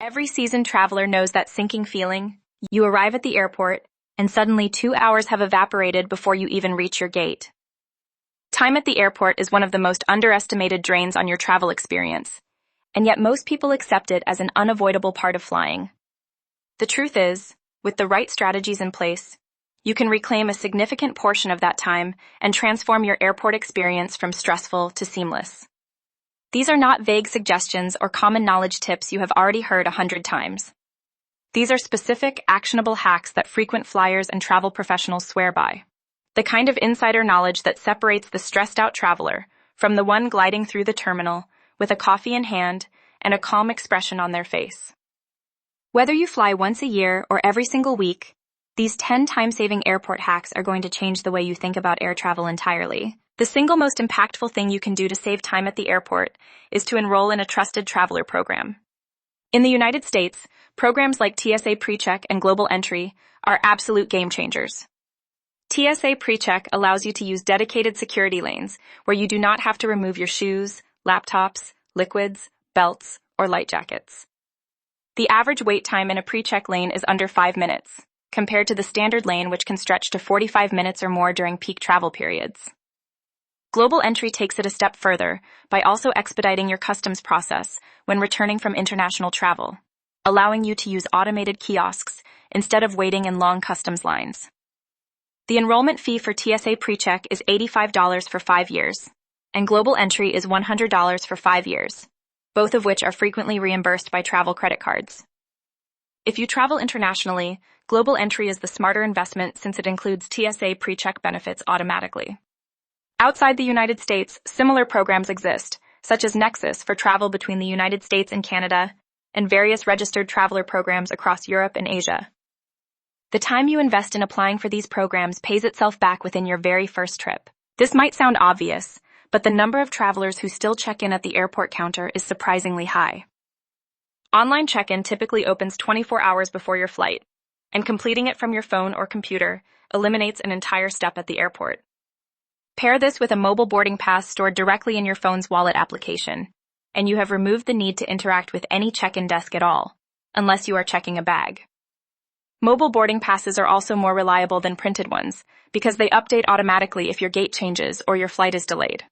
Every seasoned traveler knows that sinking feeling. You arrive at the airport, and suddenly 2 hours have evaporated before you even reach your gate. Time at the airport is one of the most underestimated drains on your travel experience, and yet most people accept it as an unavoidable part of flying. The truth is, with the right strategies in place, you can reclaim a significant portion of that time and transform your airport experience from stressful to seamless. These are not vague suggestions or common knowledge tips you have already heard 100 times. These are specific, actionable hacks that frequent flyers and travel professionals swear by. The kind of insider knowledge that separates the stressed-out traveler from the one gliding through the terminal with a coffee in hand and a calm expression on their face. Whether you fly once a year or every single week, these 10 time-saving airport hacks are going to change the way you think about air travel entirely. The single most impactful thing you can do to save time at the airport is to enroll in a trusted traveler program. In the United States, programs like TSA PreCheck and Global Entry are absolute game changers. TSA PreCheck allows you to use dedicated security lanes where you do not have to remove your shoes, laptops, liquids, belts, or light jackets. The average wait time in a PreCheck lane is under 5 minutes, compared to the standard lane which can stretch to 45 minutes or more during peak travel periods. Global Entry takes it a step further by also expediting your customs process when returning from international travel, allowing you to use automated kiosks instead of waiting in long customs lines. The enrollment fee for TSA PreCheck is $85 for 5 years, and Global Entry is $100 for 5 years, both of which are frequently reimbursed by travel credit cards. If you travel internationally, Global Entry is the smarter investment since it includes TSA PreCheck benefits automatically. Outside the United States, similar programs exist, such as Nexus for travel between the United States and Canada, and various registered traveler programs across Europe and Asia. The time you invest in applying for these programs pays itself back within your very first trip. This might sound obvious, but the number of travelers who still check in at the airport counter is surprisingly high. Online check-in typically opens 24 hours before your flight, and completing it from your phone or computer eliminates an entire step at the airport. Pair this with a mobile boarding pass stored directly in your phone's wallet application, and you have removed the need to interact with any check-in desk at all, unless you are checking a bag. Mobile boarding passes are also more reliable than printed ones, because they update automatically if your gate changes or your flight is delayed.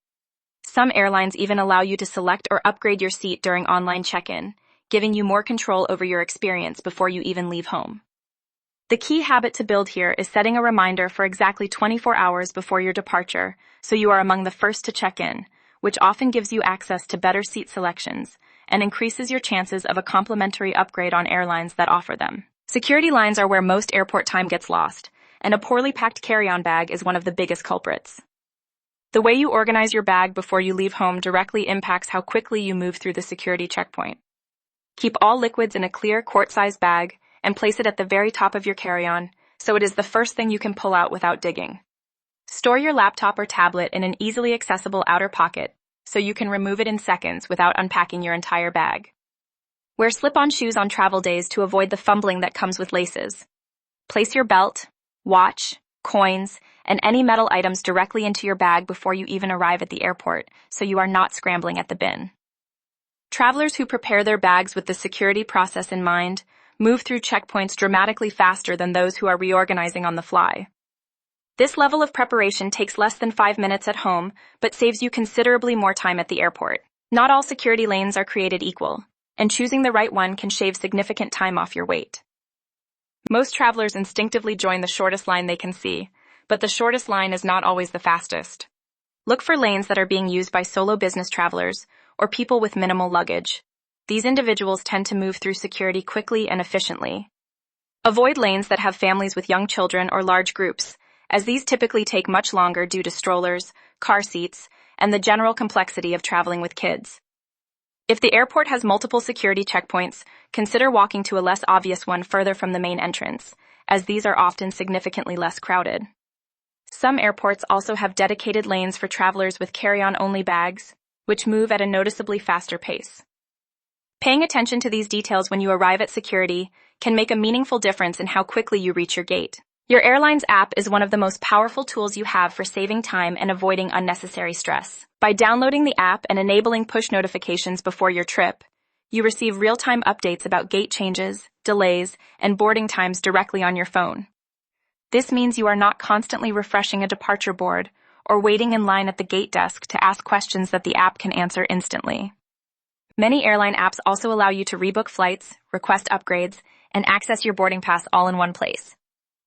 Some airlines even allow you to select or upgrade your seat during online check-in, giving you more control over your experience before you even leave home. The key habit to build here is setting a reminder for exactly 24 hours before your departure, so you are among the first to check in, which often gives you access to better seat selections and increases your chances of a complimentary upgrade on airlines that offer them. Security lines are where most airport time gets lost, and a poorly packed carry-on bag is one of the biggest culprits. The way you organize your bag before you leave home directly impacts how quickly you move through the security checkpoint. Keep all liquids in a clear, quart-sized bag and place it at the very top of your carry-on, so it is the first thing you can pull out without digging. Store your laptop or tablet in an easily accessible outer pocket, so you can remove it in seconds without unpacking your entire bag. Wear slip-on shoes on travel days to avoid the fumbling that comes with laces. Place your belt, watch, coins, and any metal items directly into your bag before you even arrive at the airport, so you are not scrambling at the bin. Travelers who prepare their bags with the security process in mind move through checkpoints dramatically faster than those who are reorganizing on the fly. This level of preparation takes less than 5 minutes at home, but saves you considerably more time at the airport. Not all security lanes are created equal, and choosing the right one can shave significant time off your wait. Most travelers instinctively join the shortest line they can see, but the shortest line is not always the fastest. Look for lanes that are being used by solo business travelers or people with minimal luggage. These individuals tend to move through security quickly and efficiently. Avoid lanes that have families with young children or large groups, as these typically take much longer due to strollers, car seats, and the general complexity of traveling with kids. If the airport has multiple security checkpoints, consider walking to a less obvious one further from the main entrance, as these are often significantly less crowded. Some airports also have dedicated lanes for travelers with carry-on-only bags, which move at a noticeably faster pace. Paying attention to these details when you arrive at security can make a meaningful difference in how quickly you reach your gate. Your airline's app is one of the most powerful tools you have for saving time and avoiding unnecessary stress. By downloading the app and enabling push notifications before your trip, You receive real-time updates about gate changes, delays, and boarding times directly on your phone. This means you are not constantly refreshing a departure board or waiting in line at the gate desk to ask questions that the app can answer instantly. Many airline apps also allow you to rebook flights, request upgrades, and access your boarding pass all in one place.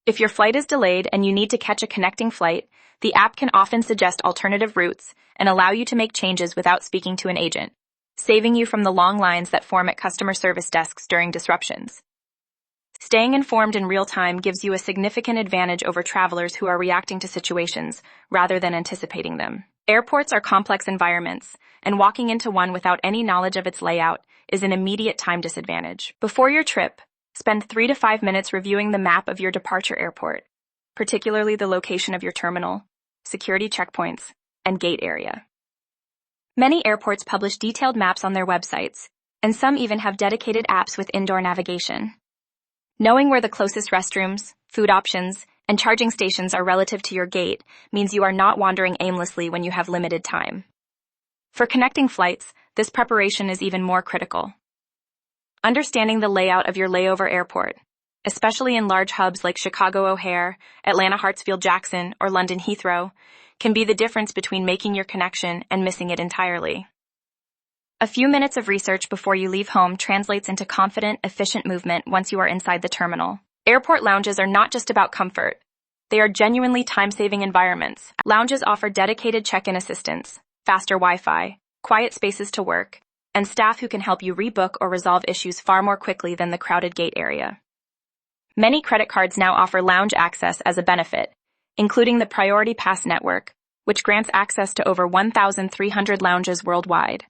If your flight is delayed and you need to catch a connecting flight, the app can often suggest alternative routes and allow you to make changes without speaking to an agent, saving you from the long lines that form at customer service desks during disruptions. Staying informed in real time gives you a significant advantage over travelers who are reacting to situations rather than anticipating them. Airports are complex environments, and walking into one without any knowledge of its layout is an immediate time disadvantage. Before your trip, spend 3 to 5 minutes reviewing the map of your departure airport, particularly the location of your terminal, security checkpoints, and gate area. Many airports publish detailed maps on their websites, and some even have dedicated apps with indoor navigation. Knowing where the closest restrooms, food options, and charging stations are relative to your gate means you are not wandering aimlessly when you have limited time. For connecting flights, this preparation is even more critical. Understanding the layout of your layover airport, especially in large hubs like Chicago O'Hare, Atlanta Hartsfield-Jackson, or London Heathrow, can be the difference between making your connection and missing it entirely. A few minutes of research before you leave home translates into confident, efficient movement once you are inside the terminal. Airport lounges are not just about comfort. They are genuinely time-saving environments. Lounges offer dedicated check-in assistance, faster Wi-Fi, quiet spaces to work, and staff who can help you rebook or resolve issues far more quickly than the crowded gate area. Many credit cards now offer lounge access as a benefit, including the Priority Pass network, which grants access to over 1,300 lounges worldwide.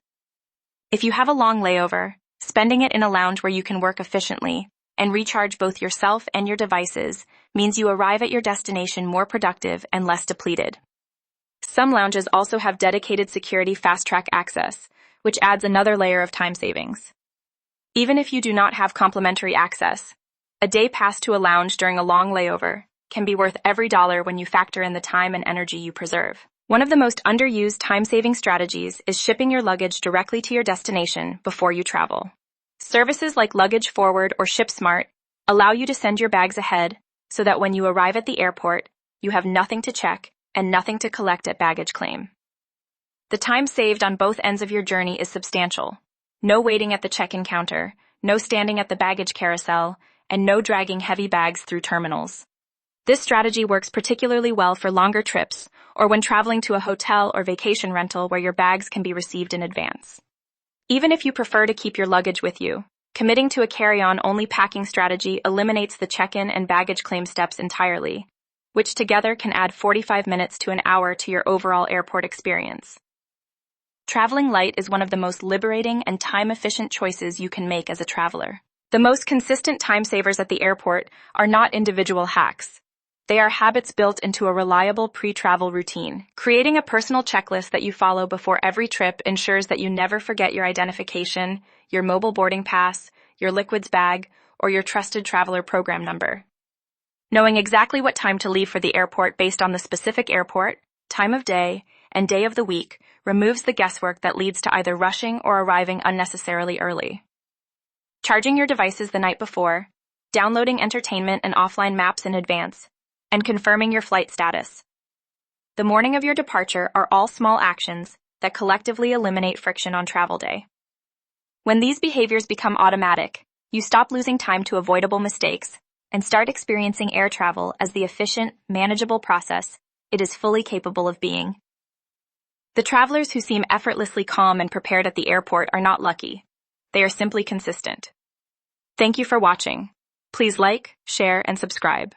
If you have a long layover, spending it in a lounge where you can work efficiently and recharge both yourself and your devices means you arrive at your destination more productive and less depleted. Some lounges also have dedicated security fast-track access, which adds another layer of time savings. Even if you do not have complimentary access, a day pass to a lounge during a long layover can be worth every dollar when you factor in the time and energy you preserve. One of the most underused time-saving strategies is shipping your luggage directly to your destination before you travel. Services like Luggage Forward or ShipSmart allow you to send your bags ahead so that when you arrive at the airport, you have nothing to check and nothing to collect at baggage claim. The time saved on both ends of your journey is substantial. No waiting at the check-in counter, no standing at the baggage carousel, and no dragging heavy bags through terminals. This strategy works particularly well for longer trips or when traveling to a hotel or vacation rental where your bags can be received in advance. Even if you prefer to keep your luggage with you, committing to a carry-on only packing strategy eliminates the check-in and baggage claim steps entirely, which together can add 45 minutes to an hour to your overall airport experience. Traveling light is one of the most liberating and time-efficient choices you can make as a traveler. The most consistent time savers at the airport are not individual hacks. They are habits built into a reliable pre-travel routine. Creating a personal checklist that you follow before every trip ensures that you never forget your identification, your mobile boarding pass, your liquids bag, or your trusted traveler program number. Knowing exactly what time to leave for the airport based on the specific airport, time of day, and day of the week removes the guesswork that leads to either rushing or arriving unnecessarily early. Charging your devices the night before, downloading entertainment and offline maps in advance, and confirming your flight status. The morning of your departure are all small actions that collectively eliminate friction on travel day. When these behaviors become automatic, you stop losing time to avoidable mistakes and start experiencing air travel as the efficient, manageable process it is fully capable of being. The travelers who seem effortlessly calm and prepared at the airport are not lucky. They are simply consistent. Thank you for watching. Please like, share, and subscribe.